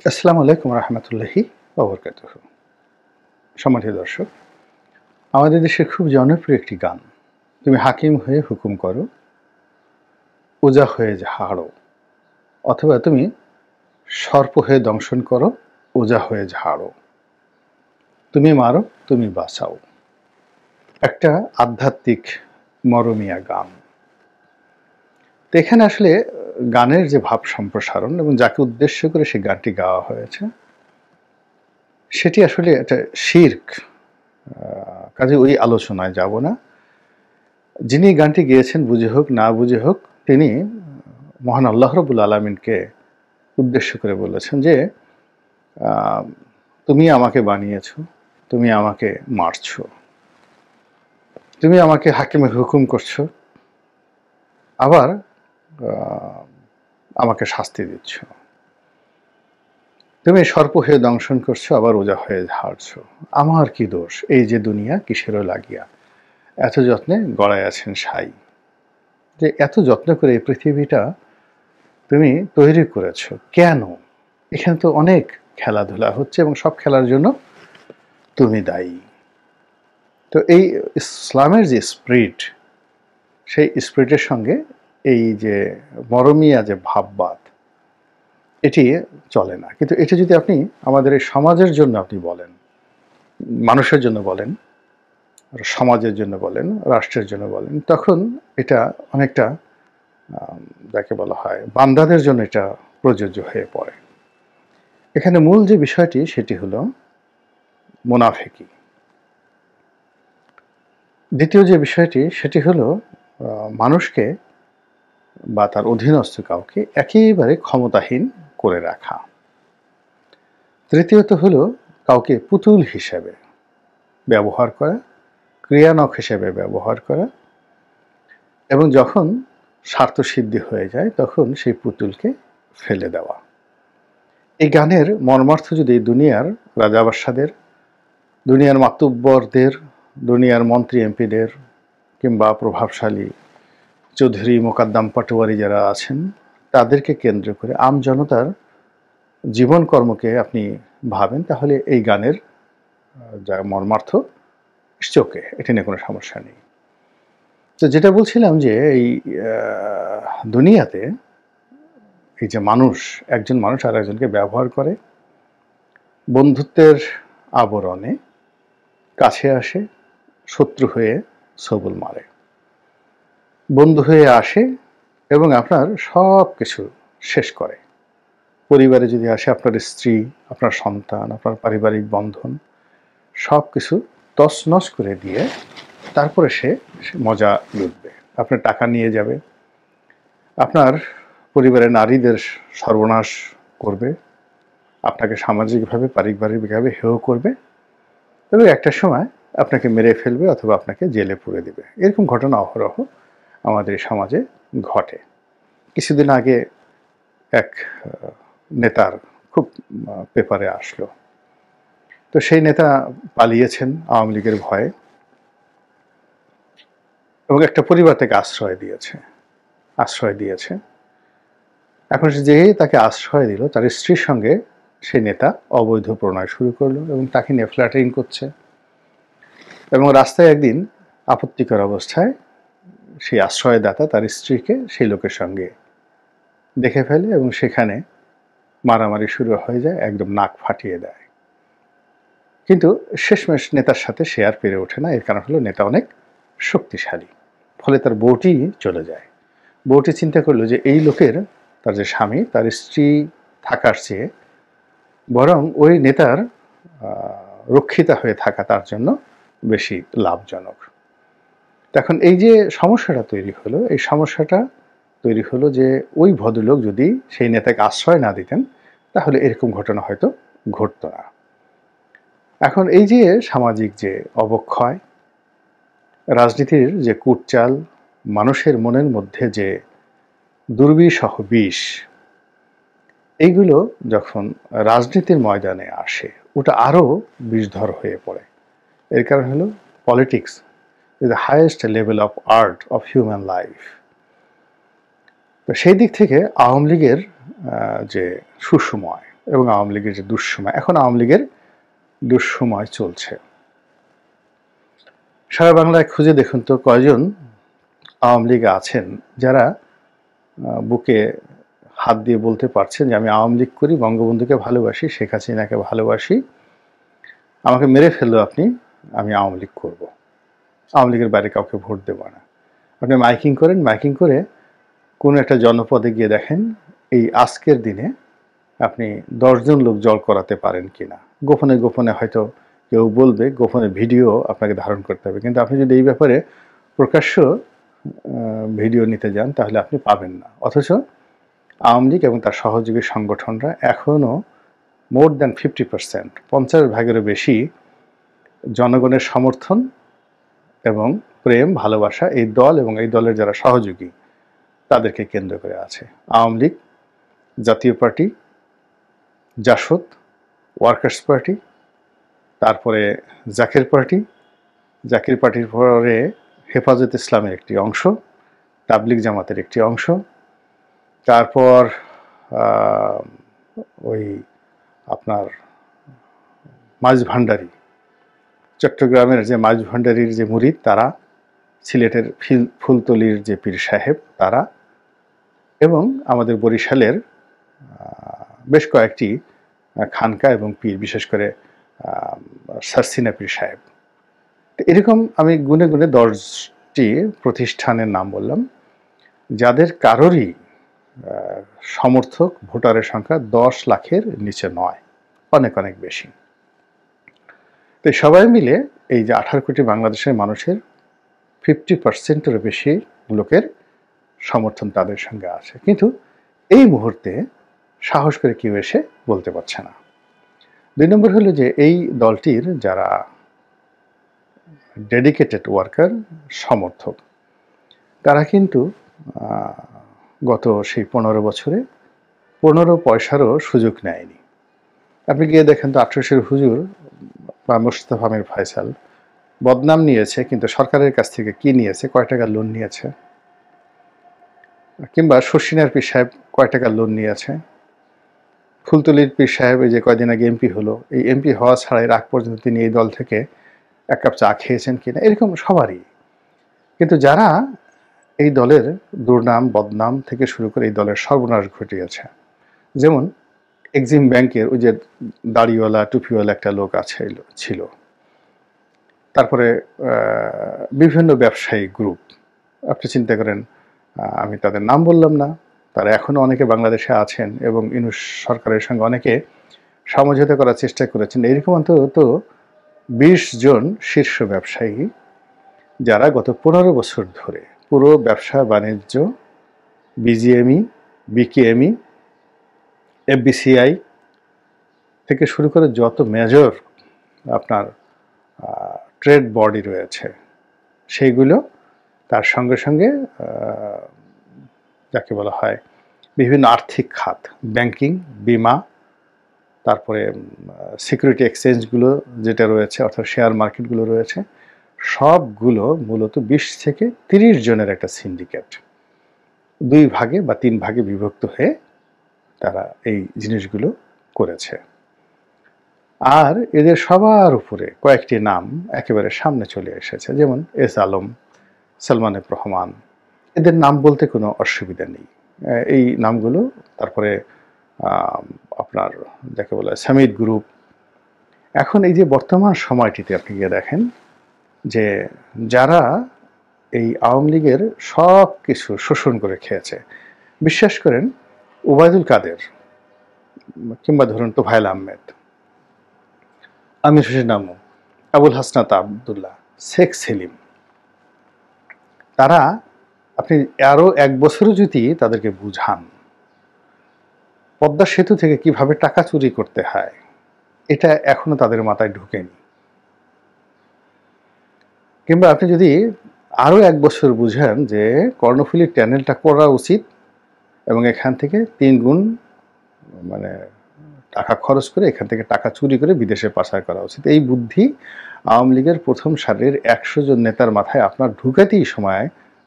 আসসালামু আলাইকুম রহমতুল্লাহি ওয়া বারাকাতুহু। সম্মানিত দর্শক, আমাদের দেশের খুব জনপ্রিয় একটি গান, তুমি হাকিম হয়ে হুকুম করো, ওজা হয়ে ঝাড়ো, অথবা তুমি সর্প হয়ে দংশন করো, ওজা হয়ে ঝাড়ো, তুমি মারো, তুমি বাঁচাও। একটা আধ্যাত্মিক মরমিয়া গান। তো এখানে আসলে গানের যে ভাব সম্প্রসারণ এবং যাকে উদ্দেশ্য করে সেই গানটি গাওয়া হয়েছে, সেটি আসলে একটা শিরক। কাজে ওই আলোচনায় যাব না। যিনি গানটি গেয়েছেন, বুঝে হোক না বুঝে হোক, তিনি মহান আল্লাহ রাব্বুল আলামিনকে উদ্দেশ্য করে বলেছেন যে তুমি আমাকে বানিয়েছ, তুমি আমাকে মারছ, তুমি আমাকে হাকিমের হুকুম করছো, আবার আমাকে শাস্তি দিচ্ছ, তুমি সর্প হয়ে দংশন করছো, আবার ওজা হয়ে ঝাড়ছ। আমার কি দোষ, এই যে দুনিয়া কিসেরও লাগিয়া, এত যত্নে গড়ায় আছেন সাই। যে এত যত্ন করে এই পৃথিবীটা তুমি তৈরি করেছো কেন? এখানে তো অনেক খেলাধুলা হচ্ছে এবং সব খেলার জন্য তুমি দায়ী। তো এই ইসলামের যে স্পিরিট, সেই স্পিরিটের সঙ্গে এই যে মরমিয়া যে ভাববাদ, এটি চলে না। কিন্তু এটা যদি আপনি আমাদের এই সমাজের জন্য আপনি বলেন, মানুষের জন্য বলেন, সমাজের জন্য বলেন, রাষ্ট্রের জন্য বলেন, তখন এটা অনেকটা যাকে বলা হয় বান্দাদের জন্য এটা প্রযোজ্য হয়ে পড়ে। এখানে মূল যে বিষয়টি সেটি হলো মুনাফিকি। দ্বিতীয় যে বিষয়টি সেটি হলো মানুষকে বা তার অধীনস্থ কাউকে একেবারে ক্ষমতাহীন করে রাখা। তৃতীয়ত হলো কাউকে পুতুল হিসেবে ব্যবহার করা, ক্রিয়ানক হিসেবে ব্যবহার করা, এবং যখন স্বার্থসিদ্ধি হয়ে যায় তখন সেই পুতুলকে ফেলে দেওয়া। এই গানের মর্মার্থ যদি দুনিয়ার রাজাবাদশাদের, দুনিয়ার মাতুব্বরদের, দুনিয়ার মন্ত্রী এমপিদের কিংবা প্রভাবশালী চৌধুরী মোকাদ্দাম পাটোয়ারি যারা আছেন, তাদেরকে কেন্দ্র করে আম জনতার জীবন কর্মকে আপনি ভাবেন, তাহলে এই গানের যা মর্মার্থ চোখে, এটি নিয়ে কোনো সমস্যা নেই। তো যেটা বলছিলাম যে এই দুনিয়াতে এই যে মানুষ, একজন মানুষ আর একজনকে ব্যবহার করে, বন্ধুত্বের আবরণে কাছে আসে, শত্রু হয়ে সবল মারে, বন্ধু হয়ে আসে এবং আপনার সব কিছু শেষ করে। পরিবারে যদি আসে, আপনার স্ত্রী, আপনার সন্তান, আপনার পারিবারিক বন্ধন সব কিছু তছনছ করে দিয়ে তারপরে সে মজা লুটবে, আপনার টাকা নিয়ে যাবে, আপনার পরিবারের নারীদের সর্বনাশ করবে, আপনাকে সামাজিকভাবে পারিবারিকভাবে হেয় করবে এবং একটা সময় আপনাকে মেরে ফেলবে অথবা আপনাকে জেলে পুরে দিবে। এরকম ঘটনা অহরহ আমাদের সমাজে ঘটে। কিছুদিন আগে এক নেতার খুব পেপারে আসলো। তো সেই নেতা পালিয়েছেন আওয়ামী লীগের ভয়ে এবং একটা পরিবার তাকে আশ্রয় দিয়েছে। এখন সে যেই তাকে আশ্রয় দিল, তার স্ত্রীর সঙ্গে সেই নেতা অবৈধ প্রণয় শুরু করলো এবং তাকে নিয়ে ফ্ল্যাটারিং করছে। এবং রাস্তায় একদিন আপত্তিকর অবস্থায় সেই আশ্রয়দাতা তার স্ত্রীকে সেই লোকের সঙ্গে দেখে ফেলে এবং সেখানে মারামারি শুরু হয়ে যায়, একদম নাক ফাটিয়ে দেয়। কিন্তু শেষমেশ নেতার সাথে সে আর পেরে ওঠে না। এর কারণ হলো নেতা অনেক শক্তিশালী, ফলে তার বউটি চলে যায়। বউটি চিন্তা করলো যে এই লোকের, তার যে স্বামী, তার স্ত্রী থাকার চেয়ে বরং ওই নেতার রক্ষিতা হয়ে থাকা তার জন্য বেশি লাভজনক। এখন এই যে সমস্যাটা তৈরি হলো, এই সমস্যাটা তৈরি হলো যে ওই ভদ্রলোক যদি সেই নেতাকে আশ্রয় না দিতেন, তাহলে এরকম ঘটনা হয়তো ঘটত না। এখন এই যে সামাজিক যে অবক্ষয়, রাজনীতির যে কূটচাল, মানুষের মনের মধ্যে যে দুর্বিষহ বিষ, এইগুলো যখন রাজনীতির ময়দানে আসে, ওটা আরও বিষধর হয়ে পড়ে। এর কারণ হলো politics is the highest level of art of human life. তো সেই দিক থেকে আওয়ামী লীগের যে সুসময়, এবং আওয়ামী লীগের যে দুঃসময়, এখন আওয়ামী লীগের দুঃসময় চলছে। সারা বাংলায় খুঁজে দেখুন তো কয়জন আওয়ামী লীগে আছেন যারা বুকে হাত দিয়ে বলতে পারছেন যে আমি আওয়ামী লীগ করি, বঙ্গবন্ধুকে ভালোবাসি, শেখ হাসিনাকে ভালোবাসি, আমাকে মেরে ফেললো আপনি, আমি আওয়ামী লীগ করবো, আওয়ামী লীগের বাইরে কাউকে ভোট দেবো না। আপনি মাইকিং করেন, মাইকিং করে কোনো একটা জনপদে গিয়ে দেখেন এই আজকের দিনে আপনি 10 জন লোক জল করাতে পারেন কিনা। গোপনে গোপনে হয়তো কেউ বলবে, গোপনে ভিডিও আপনাকে ধারণ করতে হবে, কিন্তু আপনি যদি এই ব্যাপারে প্রকাশ্য ভিডিও নিতে যান তাহলে আপনি পাবেন না। অথচ আওয়ামী লীগ এবং তার সহযোগী সংগঠনরা এখনও মোর দ্যান 50%, 50% বেশি জনগণের সমর্থন এবং প্রেম ভালোবাসা এই দল এবং এই দলের যারা সহযোগী তাদেরকে কেন্দ্র করে আছে। আওয়ামী লীগ, জাতীয় পার্টি, জাসদ, ওয়ার্কার্স পার্টি, তারপরে জাকের পার্টি, জাকির পার্টির পরে হেফাজত ইসলামের একটি অংশ, তাবলিগ জামাতের একটি অংশ, তারপর ওই আপনার মাঝ ভান্ডারী, চট্টগ্রামের যে মাঝ ভান্ডারীর যে মুরিদ তারা, সিলেটের ফুলতলির যে পীর সাহেব তারা, এবং আমাদের বরিশালের বেশ কয়েকটি খানকা এবং পীর, বিশেষ করে সারসিনা পীর সাহেব। এরকম আমি গুনে গুনে 10টি প্রতিষ্ঠানের নাম বললাম যাদের কারোরই সমর্থক ভোটারের সংখ্যা 10 লাখের নিচে নয়, অনেক অনেক বেশি। তো সবাই মিলে এই যে 18 কোটি বাংলাদেশের মানুষের 50%-এরও বেশি লোকের সমর্থন তাদের সঙ্গে আছে, কিন্তু এই মুহূর্তে সাহস করে কেউ এসে বলতে পারছে না। 2 নম্বর হলো যে এই দলটির যারা ডেডিকেটেড ওয়ার্কার, সমর্থক, তারা কিন্তু গত সেই 15 বছরে 15 পয়সারও সুযোগ নেয়নি। আপনি গিয়ে দেখেন তো 1800 হুজুর বা মোস্তফা মির ফয়সাল বদনাম নিয়েছে, কিন্তু সরকারের কাছ থেকে কি নিয়েছে, কয় টাকা লোন নিয়েছে? কিংবা শর্ষিনার পীর সাহেব কয় টাকা লোন নিয়েছে? ফুলতলির পীর সাহেব এই যে কয়দিন আগে এমপি হলো, এই এমপি হওয়া ছাড়াই রাগ পর্যন্ত তিনি এই দল থেকে 1 কাপ চা খেয়েছেন কিনা, এরকম সবারই। কিন্তু যারা এই দলের দুর্নাম বদনাম থেকে শুরু করে এই দলের সর্বনাশ ঘটিয়েছে, যেমন এক্সিম ব্যাংকের ওই যে দাড়িওয়ালা টুপিওয়ালা একটা লোক ছিল, তারপরে বিভিন্ন ব্যবসায়ী গ্রুপ, আপনি চিন্তা করেন, আমি তাদের নাম বললাম না, তারা এখনও অনেকে বাংলাদেশে আছেন এবং ইউনূস সরকারের সঙ্গে অনেকে সমঝোতা করার চেষ্টা করেছেন। এরকম অন্তত 20 জন শীর্ষ ব্যবসায়ী যারা গত 15 বছর ধরে পুরো ব্যবসা বাণিজ্য, বিজিএমই, বিকেএমই, এফবিসিআই থেকে শুরু করে যত মেজর আপনার ট্রেড বডি রয়েছে সেইগুলো, তার সঙ্গে সঙ্গে যাকে বলা হয় বিভিন্ন আর্থিক খাত, ব্যাংকিং, বিমা, তারপরে সিকিউরিটি এক্সচেঞ্জগুলো যেটা রয়েছে, অর্থাৎ শেয়ার মার্কেটগুলো রয়েছে, সবগুলো মূলত 20 থেকে 30 জনের একটা সিন্ডিকেট, 2 ভাগে বা 3 ভাগে বিভক্ত হয়ে তারা এই জিনিসগুলো করেছে। আর এদের সবার উপরে কয়েকটি নাম একেবারে সামনে চলে এসেছে, যেমন এস আলম, সালমান এফ রহমান, এদের নাম বলতে কোনো অসুবিধা নেই, এই নামগুলো। তারপরে আপনার যাকে বলা হয় সামিদ গ্রুপ। এখন এই যে বর্তমান সময়টিতে আপনি গিয়ে দেখেন যে যারা এই আওয়ামী লীগের সব কিছু শোষণ করে খেয়েছে, বিশ্বাস করেন ওবায়দুল কাদের কিংবা ধরুন তোফায়েল আহমেদ, আমির হোসেন আমু, আবুল হাসনাত আবদুল্লাহ, শেখ সেলিম, তারা আপনি আরও 1 বছরও যদি তাদেরকে বুঝান পদ্মা সেতু থেকে কিভাবে টাকা চুরি করতে হয়, এটা এখনো তাদের মাথায় ঢুকেনি। কিংবা আপনি যদি আরও 1 বছর বুঝান যে কর্ণফুলীর ট্যানেলটা করা উচিত এবং এখান থেকে 3 গুণ মানে টাকা খরচ করে এখান থেকে টাকা চুরি করে বিদেশে পাচার করা উচিত, এই বুদ্ধি আওয়ামী লীগের প্রথম সারির 100 জন নেতার মাথায় আপনার ঢুকাতেই সময়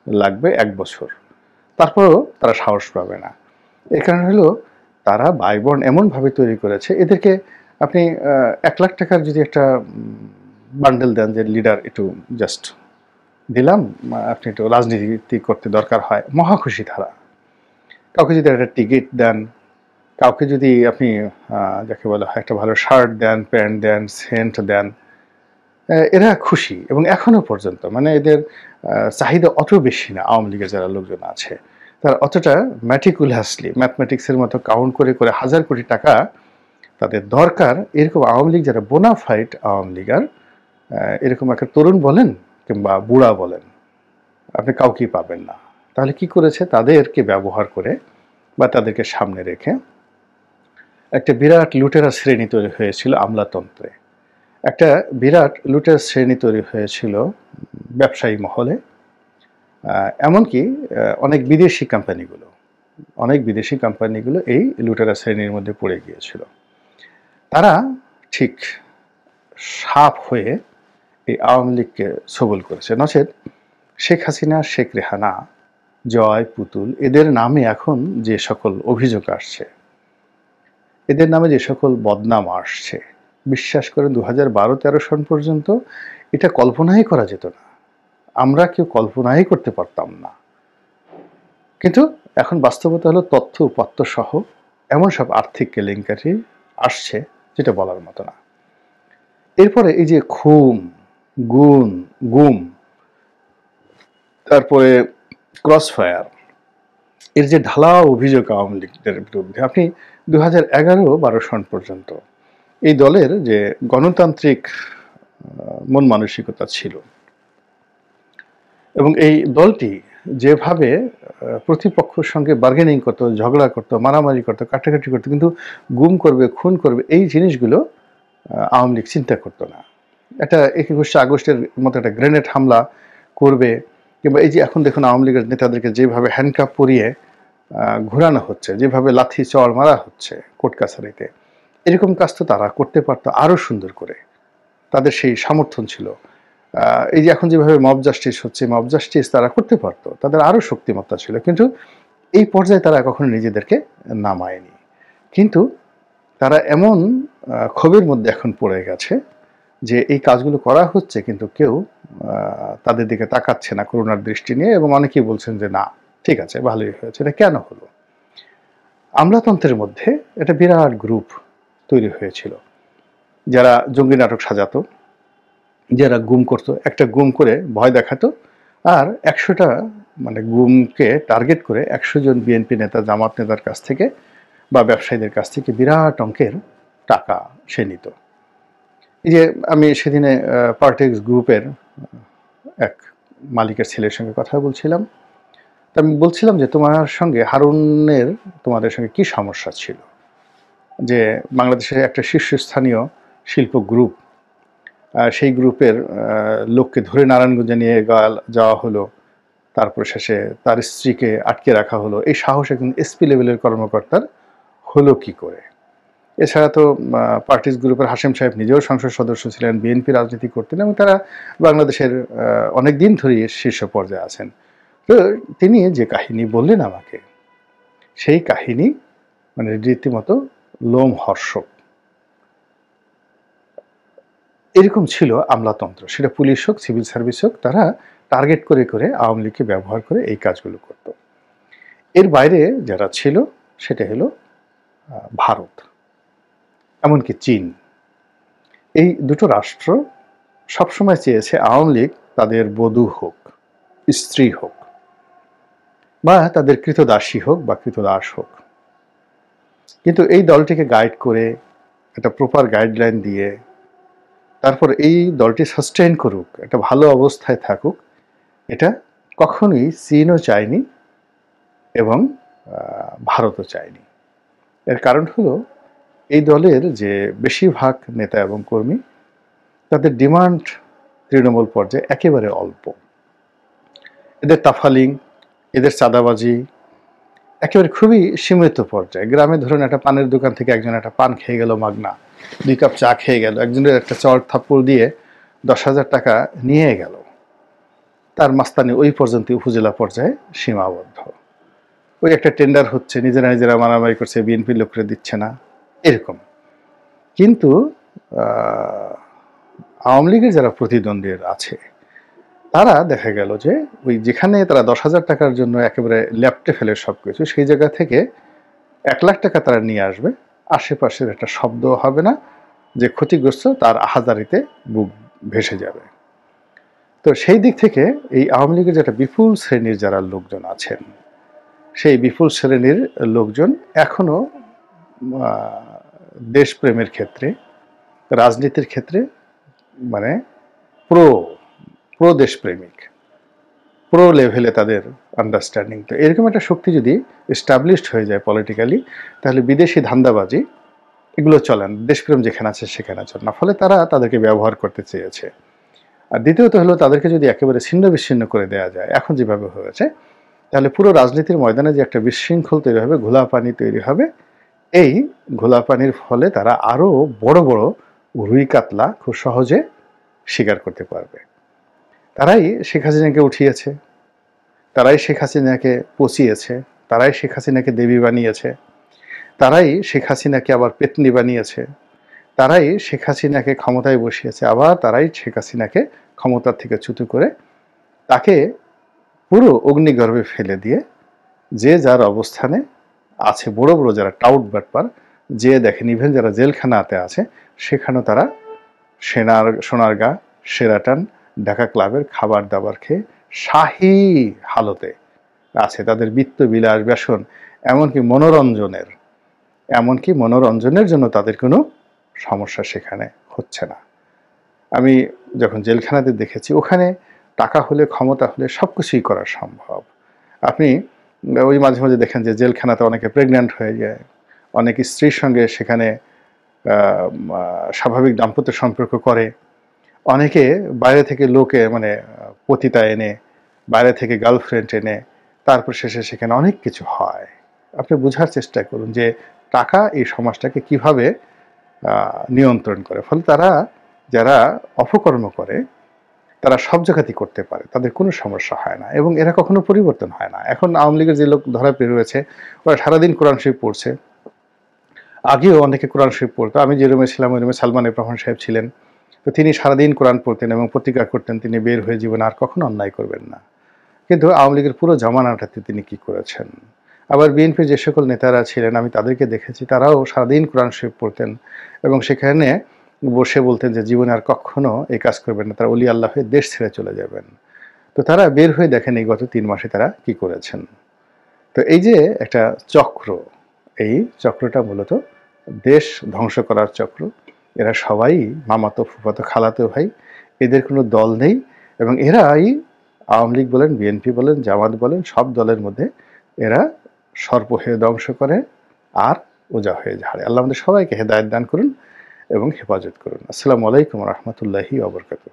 লাগবে 1 বছর, তারপরেও তারা সাহস পাবে না। এর কারণ হলো তারা বাইবর্ন এমনভাবে তৈরি করেছে, এদেরকে আপনি ১,০০,০০০ টাকার যদি একটা বান্ডেল দেন যে লিডার একটু জাস্ট দিলাম, আপনি একটু রাজনীতি করতে দরকার হয়, মহা খুশি তারা। কাউকে যদি একটা টিকিট দেন, কাউকে যদি আপনি যাকে বলা হয় একটা ভালো শার্ট দেন, প্যান্ট দেন, সেন্ট দেন, এরা খুশি। এবং এখনো পর্যন্ত মানে এদের চাহিদা অত বেশি না। আওয়ামী লীগের যারা লোকজন আছে তারা অতটা ম্যাটিকুলাসলি ম্যাথমেটিক্সের মতো কাউন্ট করে করে হাজার কোটি টাকা তাদের দরকার, এরকম আওয়ামী লীগ যারা বোনাফাইড আওয়ামী লীগার, এরকম একটা তরুণ বলেন কিংবা বুড়া বলেন, আপনি কাউকেই পাবেন না। তাহলে কি করেছে? তাদেরকে ব্যবহার করে বা তাদেরকে সামনে রেখে একটা বিরাট লুটেরা শ্রেণী তৈরি হয়েছিল আমলাতন্ত্রে, একটা বিরাট লুটেরা শ্রেণী তৈরি হয়েছিল ব্যবসায়ী মহলে, এমনকি অনেক বিদেশি কোম্পানিগুলো এই লুটেরা শ্রেণীর মধ্যে পড়ে গিয়েছিল। তারা ঠিক সাপ হয়ে এই আওয়ামী লীগকে সবল করেছে। নচেত শেখ হাসিনা, শেখ রেহানা, জয়, পুতুল, এদের নামে এখন যে সকল অভিযোগ আসছে, এদের নামে যে সকল বদনাম আসছে, বিশ্বাস করেন 2012-13 সন পর্যন্ত এটা কল্পনাই করা যেত না। আমরা কেউ কল্পনাই করতে পারতাম না। কিন্তু এখন বাস্তবতা হলো তথ্য উপাত্ত সহ এমন সব আর্থিক কেলেঙ্কারি আসছে যেটা বলার মতো না। এরপরে এই যে খুন, গুম, তারপরে ক্রসফায়ার, এর যে ঢালাও অভিযোগ আওয়ামী লীগের বিরুদ্ধে, আপনি 2011-12 সন পর্যন্ত এই দলের যে গণতান্ত্রিক মন মানসিকতা ছিল এবং এই দলটি যেভাবে প্রতিপক্ষের সঙ্গে বার্গেনিং করতো, ঝগড়া করতো, মারামারি করতো, কাটাকাটি করতো, কিন্তু গুম করবে, খুন করবে, এই জিনিসগুলো আওয়ামী লীগ চিন্তা করতো না। একটা 21শে আগস্টের মতো একটা গ্রেনেড হামলা করবে, কিংবা এই যে এখন দেখুন আওয়ামী লীগের নেতাদেরকে যেভাবে হ্যান্ডকাপ পরিয়ে ঘোরানো হচ্ছে, যেভাবে লাথি চড় মারা হচ্ছে কোর্ট কাছারিতে, এরকম কাজ তো তারা করতে পারতো আরও সুন্দর করে। তাদের সেই সমর্থন ছিল। এই যে এখন যেভাবে মব জাস্টিস হচ্ছে, মব জাস্টিস তারা করতে পারতো, তাদের আরও শক্তিমত্তা ছিল। কিন্তু এই পর্যায়ে তারা কখনো নিজেদেরকে নামায়নি। কিন্তু তারা এমন ক্ষোভের মধ্যে এখন পড়ে গেছে যে এই কাজগুলো করা হচ্ছে কিন্তু কেউ তাদের দিকে তাকাচ্ছে না করুণার দৃষ্টি নিয়ে, এবং অনেকেই বলছেন যে না ঠিক আছে, ভালোই হয়েছে। এটা কেন হলো? আমলাতন্ত্রের মধ্যে একটা বিরাট গ্রুপ তৈরি হয়েছিল যারা জঙ্গি নাটক সাজাতো, যারা গুম করতো, একটা গুম করে ভয় দেখাতো, আর 100টা মানে গুমকে টার্গেট করে 100 জন বিএনপি নেতা, জামাত নেতার কাছ থেকে বা ব্যবসায়ীদের কাছ থেকে বিরাট অঙ্কের টাকা সে নিত। এই যে আমি সেদিনে পার্টেক্স গ্রুপের এক মালিকের ছেলের সঙ্গে কথা বলছিলাম, তা আমি বলছিলাম যে তোমাদের সঙ্গে কি সমস্যা ছিল, যে বাংলাদেশের একটা শীর্ষস্থানীয় শিল্প গ্রুপ, সেই গ্রুপের লোককে ধরে নারায়ণগঞ্জে নিয়ে যাওয়া হলো, তারপর শেষে তার স্ত্রীকে আটকে রাখা হলো, এই সাহস একজন এসপি লেভেলের কর্মকর্তার হলো কি করে? এছাড়া তো পার্টিস গ্রুপের হাশেম সাহেব নিজেও সংসদ সদস্য ছিলেন, বিএনপি রাজনীতি করতেন এবং তারা বাংলাদেশের অনেক দিন ধরেই শীর্ষ পর্যায়ে আছেন। তো তিনি যে কাহিনী বললেন আমাকে, সেই কাহিনী মানে রীতিমতো লোমহর্ষক। এরকম ছিল আমলাতন্ত্র, সেটা পুলিশ হোক, সিভিল সার্ভিস হোক, তারা টার্গেট করে করে আওয়ামী লীগকে ব্যবহার করে এই কাজগুলো করত। এর বাইরে যারা ছিল সেটা হলো ভারত, এমনকি চীন। এই দুটো রাষ্ট্র সবসময় চেয়েছে আওয়ামী লীগ তাদের বধূ হোক, স্ত্রী হোক, বা তাদের কৃতদাসী হোক বা কৃতদাস হোক। কিন্তু এই দলটিকে গাইড করে একটা প্রপার গাইডলাইন দিয়ে তারপর এই দলটি সাস্টেইন করুক, একটা ভালো অবস্থায় থাকুক, এটা কখনোই চীনও চায়নি এবং ভারতও চায়নি। এর কারণ হলো এই দলের যে বেশিরভাগ নেতা এবং কর্মী, তাদের ডিমান্ড তৃণমূল পর্যায়ে একেবারে অল্প। এদের তাফালিং, এদের চাঁদাবাজি একেবারে খুবই সীমিত পর্যায়ে। গ্রামে ধরুন একটা পানের দোকান থেকে একজন একটা পান খেয়ে গেল মাগনা, 2 কাপ চা খেয়ে গেল, একজনের একটা চড় থাপ্পড় দিয়ে 10,000 টাকা নিয়ে গেল, তার মাস্তানি ওই পর্যন্ত উপজেলা পর্যায়ে সীমাবদ্ধ। ওই একটা টেন্ডার হচ্ছে, নিজেরা মারামারি করছে, বিএনপির লোকরা দিচ্ছে না, এরকম। কিন্তু আওয়ামী লীগের যারা প্রতিদ্বন্দ্বী আছে তারা দেখা গেল যে ওই যেখানে তারা 10,000 টাকার জন্য একেবারে লেপ্টে ফেলে সবকিছু, সেই জায়গা থেকে 1 লাখ টাকা তারা নিয়ে আসবে, আশেপাশের একটা শব্দ হবে না, যে ক্ষতিগ্রস্ত তার আহাজারিতে বুক ভেসে যাবে। তো সেই দিক থেকে এই আওয়ামী লীগের যেটা বিপুল শ্রেণীর যারা লোকজন আছেন, সেই বিপুল শ্রেণীর লোকজন এখনো দেশপ্রেমের ক্ষেত্রে, রাজনীতির ক্ষেত্রে মানে প্রো দেশপ্রেমিক, প্রো লেভেলে তাদের আন্ডারস্ট্যান্ডিং। তো এরকম একটা শক্তি যদি এস্টাবলিশড হয়ে যায় পলিটিক্যালি, তাহলে বিদেশি ধান্দাবাজি এগুলো চলে না, দেশপ্রেম যেখানে আছে সেখানে চলে না, ফলে তারা তাদেরকে ব্যবহার করতে চেয়েছে। আর দ্বিতীয়ত হলো, তাদেরকে যদি একেবারে ছিন্ন বিচ্ছিন্ন করে দেওয়া যায় এখন যেভাবে হয়েছে, তাহলে পুরো রাজনীতির ময়দানে যে একটা বিশৃঙ্খল তৈরি হবে, ঘোলাপানি তৈরি হবে, এই ঘোলাপানির ফলে তারা আরও বড় বড় রুই কাতলা খুব সহজে শিকার করতে পারবে। তারাই শেখ হাসিনাকে উঠিয়েছে, তারাই শেখ হাসিনাকে পচিয়েছে, তারাই শেখ হাসিনাকে দেবী বানিয়েছে, তারাই শেখ হাসিনাকে আবার পেতনি বানিয়েছে, তারাই শেখ হাসিনাকে ক্ষমতায় বসিয়েছে, আবার তারাই শেখ হাসিনাকে ক্ষমতার থেকে চ্যুত করে তাকে পুরো অগ্নিগর্ভে ফেলে দিয়ে যে যার অবস্থানে আছে, বড় বড় যারা টাউট বাটপার, যে দেখেন ইভেন যারা জেলখানাতে আছে সেখানেও তারা সোনারগাঁ, শেরাটন, ঢাকা ক্লাবের খাবার দাবার খেয়ে শাহী হালতে আছে। তাদের বিত্ত বিলাস ব্যসন, এমনকি মনোরঞ্জনের জন্য তাদের কোনো সমস্যা সেখানে হচ্ছে না। আমি যখন জেলখানাতে দেখেছি, ওখানে টাকা হলে, ক্ষমতা হলে সব কিছুই করা সম্ভব। আপনি ওই মাঝে মাঝে দেখেন যে জেলখানাতে অনেকে প্রেগন্যান্ট হয়ে যায়, অনেক স্ত্রীর সঙ্গে সেখানে স্বাভাবিক দাম্পত্য সম্পর্ক করে, অনেকে বাইরে থেকে লোকে মানে পতিতা এনে, বাইরে থেকে গার্লফ্রেন্ড এনে, তারপর শেষে সেখানে অনেক কিছু হয়। আপনি বোঝার চেষ্টা করুন যে টাকা এই সমাজটাকে কিভাবে নিয়ন্ত্রণ করে। ফলে তারা যারা অপকর্ম করে তারা সব জায়গাতেই করতে পারে, তাদের কোনো সমস্যা হয় না এবং এরা কখনো পরিবর্তন হয় না। এখন আওয়ামী লীগের যে লোক ধরা বের হয়েছে, ওরা সারাদিন কোরআন শরীফ পড়ছে, আগেও অনেকে কোরআন শরীফ পড়তো। আমি যে রুমে ছিলাম ওই রুমে সালমান এফ রহমান সাহেব ছিলেন, তো তিনি সারাদিন কোরআন পড়তেন এবং প্রতিজ্ঞা করতেন তিনি বের হয়ে জীবনে আর কখনো অন্যায় করবেন না। কিন্তু আওয়ামী লীগের পুরো জমানাটাতে তিনি কি করেছেন? আবার বিএনপির যে সকল নেতারা ছিলেন আমি তাদেরকে দেখেছি, তারাও সারাদিন কোরআন শরীফ পড়তেন এবং সেখানে বসে বলতেন যে জীবনে আর কখনো এই কাজ করবেন না, তারা অলি আল্লাহ হয়ে দেশ ছেড়ে চলে যাবেন। তো তারা বের হয়ে দেখেন এই গত 3 মাসে তারা কি করেছেন। তো এই যে একটা চক্র, এই চক্রটা মূলত দেশ ধ্বংস করার চক্র। এরা সবাই মামাতো, ফুফাতো, খালাতো ভাই, এদের কোনো দল নেই এবং এরাই আওয়ামী লীগ বলেন, বিএনপি বলেন, জামাত বলেন, সব দলের মধ্যে এরা সর্প হয়ে ধ্বংস করে আর ওজা হয়ে ঝাড়ে। আল্লাহ আমাদের সবাইকে হেদায়েত দান করুন এবং হেফাজত করুন। আসসালামু আলাইকুম ওয়া রাহমাতুল্লাহি ওয়া বারাকাতুহু।